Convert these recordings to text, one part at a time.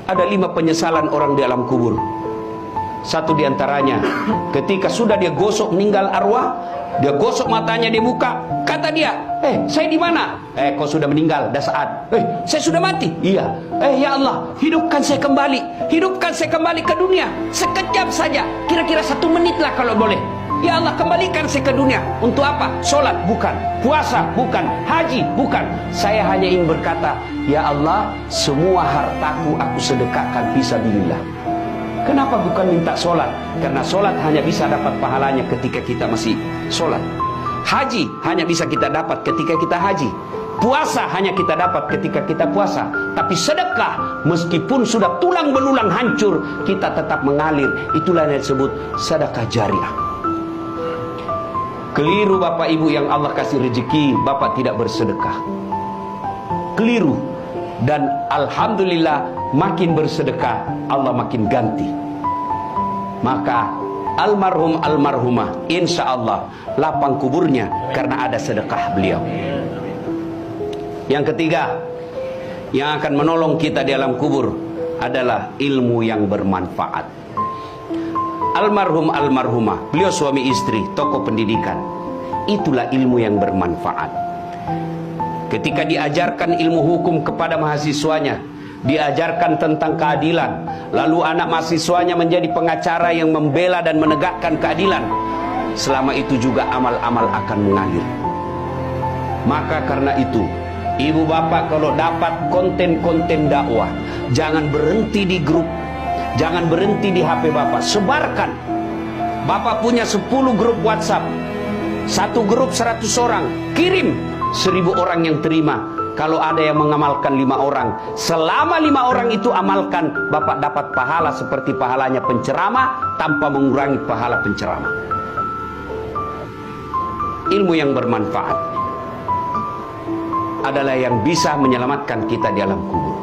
Ada 5 penyesalan orang di alam kubur. Satu diantaranya, ketika sudah dia gosok meninggal arwah, dia gosok matanya di muka, kata dia, saya di mana? Kau sudah meninggal, dah saat. Saya sudah mati. Iya. Ya Allah, hidupkan saya kembali ke dunia, sekejap saja, kira-kira 1 menit lah kalau boleh. Ya Allah, kembalikan saya ke dunia. Untuk apa? Solat? Bukan. Puasa? Bukan. Haji? Bukan. Saya hanya ingin berkata, ya Allah, semua hartaku aku sedekahkan fisabilillah. Kenapa bukan minta solat? Karena solat hanya bisa dapat pahalanya ketika kita masih solat. Haji hanya bisa kita dapat ketika kita haji. Puasa hanya kita dapat ketika kita puasa. Tapi sedekah, meskipun sudah tulang belulang hancur, kita tetap mengalir. Itulah yang disebut sedekah jariah. Keliru Bapak Ibu yang Allah kasih rezeki, Bapak tidak bersedekah. Keliru. Dan alhamdulillah, makin bersedekah, Allah makin ganti. Maka almarhum almarhumah, insya Allah lapang kuburnya karena ada sedekah beliau. Yang ketiga, yang akan menolong kita di alam kubur adalah ilmu yang bermanfaat. Almarhum almarhumah, beliau suami istri, tokoh pendidikan. Itulah ilmu yang bermanfaat. Ketika diajarkan ilmu hukum kepada mahasiswanya, diajarkan tentang keadilan, lalu anak mahasiswanya menjadi pengacara yang membela dan menegakkan keadilan, selama itu juga amal-amal akan mengalir. Maka karena itu, ibu bapak kalau dapat konten-konten dakwah, jangan berhenti di grup, jangan berhenti di HP bapak, sebarkan. Bapak punya 10 grup WhatsApp, satu grup 100 orang, kirim, 1000 orang yang terima. Kalau ada yang mengamalkan 5 orang, selama 5 orang itu amalkan, Bapak dapat pahala seperti pahalanya penceramah tanpa mengurangi pahala penceramah. Ilmu yang bermanfaat adalah yang bisa menyelamatkan kita di alam kubur.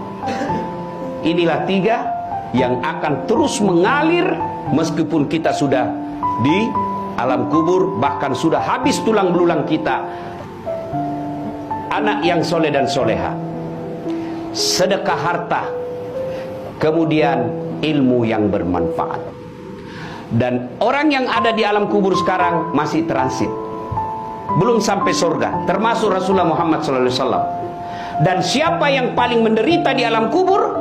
Inilah 3 yang akan terus mengalir meskipun kita sudah di alam kubur, bahkan sudah habis tulang belulang kita. Anak yang soleh dan soleha, sedekah harta, kemudian ilmu yang bermanfaat. Dan orang yang ada di alam kubur sekarang masih transit, belum sampai surga, termasuk Rasulullah Muhammad SAW. Dan siapa yang paling menderita di alam kubur?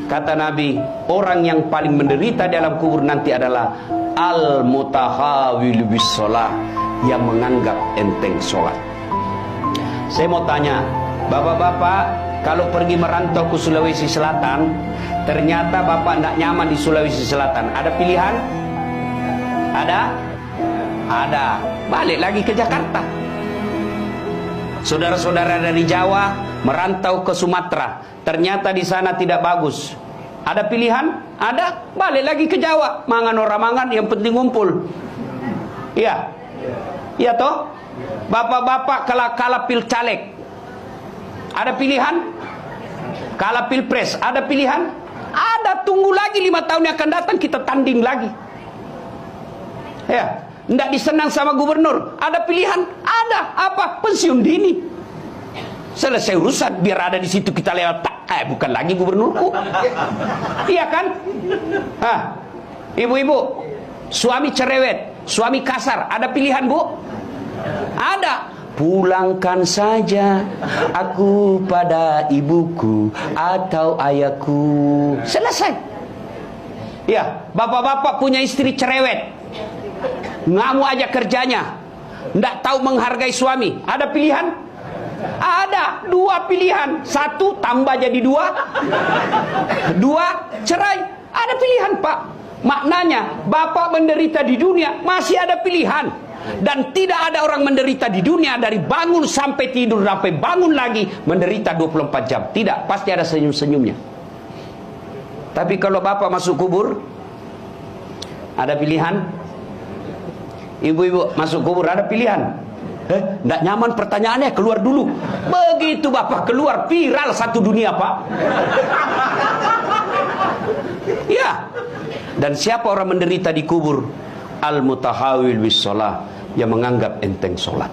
Kata Nabi, orang yang paling menderita di alam kubur nanti adalah al-mutahawil bis sholah, yang menganggap enteng sholat. Saya mau tanya, bapak-bapak, kalau pergi merantau ke Sulawesi Selatan, ternyata bapak tidak nyaman di Sulawesi Selatan, ada pilihan? Ada? Ada. Balik lagi ke Jakarta. Saudara-saudara dari Jawa merantau ke Sumatera, ternyata di sana tidak bagus. Ada pilihan? Ada. Balik lagi ke Jawa. Mangan orang mangan, yang penting ngumpul. Iya. Iya toh? Bapak-bapak kalah pil caleg, ada pilihan? Kalah pilpres, ada pilihan? Ada. Tunggu lagi 5 tahun yang akan datang, kita tanding lagi. Ya, tidak disenang sama gubernur, ada pilihan? Ada. Apa? Pensiun dini. Selesai urusan, biar ada di situ kita lewat. Bukan lagi gubernurku. Iya kan? Ibu-ibu, suami cerewet, suami kasar, ada pilihan bu? Ada. Pulangkan saja aku pada ibuku atau ayahku. Selesai. Ya, bapak-bapak punya istri cerewet, ngamuk aja kerjanya, nggak tahu menghargai suami. Ada pilihan? Ada. 2 pilihan. 1 tambah jadi 2, 2 cerai. Ada pilihan pak. Maknanya bapak menderita di dunia masih ada pilihan. Dan tidak ada orang menderita di dunia dari bangun sampai tidur sampai bangun lagi menderita 24 jam. Tidak, pasti ada senyum-senyumnya. Tapi kalau bapak masuk kubur, ada pilihan? Ibu-ibu masuk kubur, ada pilihan? Nggak nyaman pertanyaannya, keluar dulu. Begitu bapak keluar, viral satu dunia pak. Ya. Dan siapa orang menderita di kubur? Al-mutahawil bis sholah, yang menganggap enteng sholat.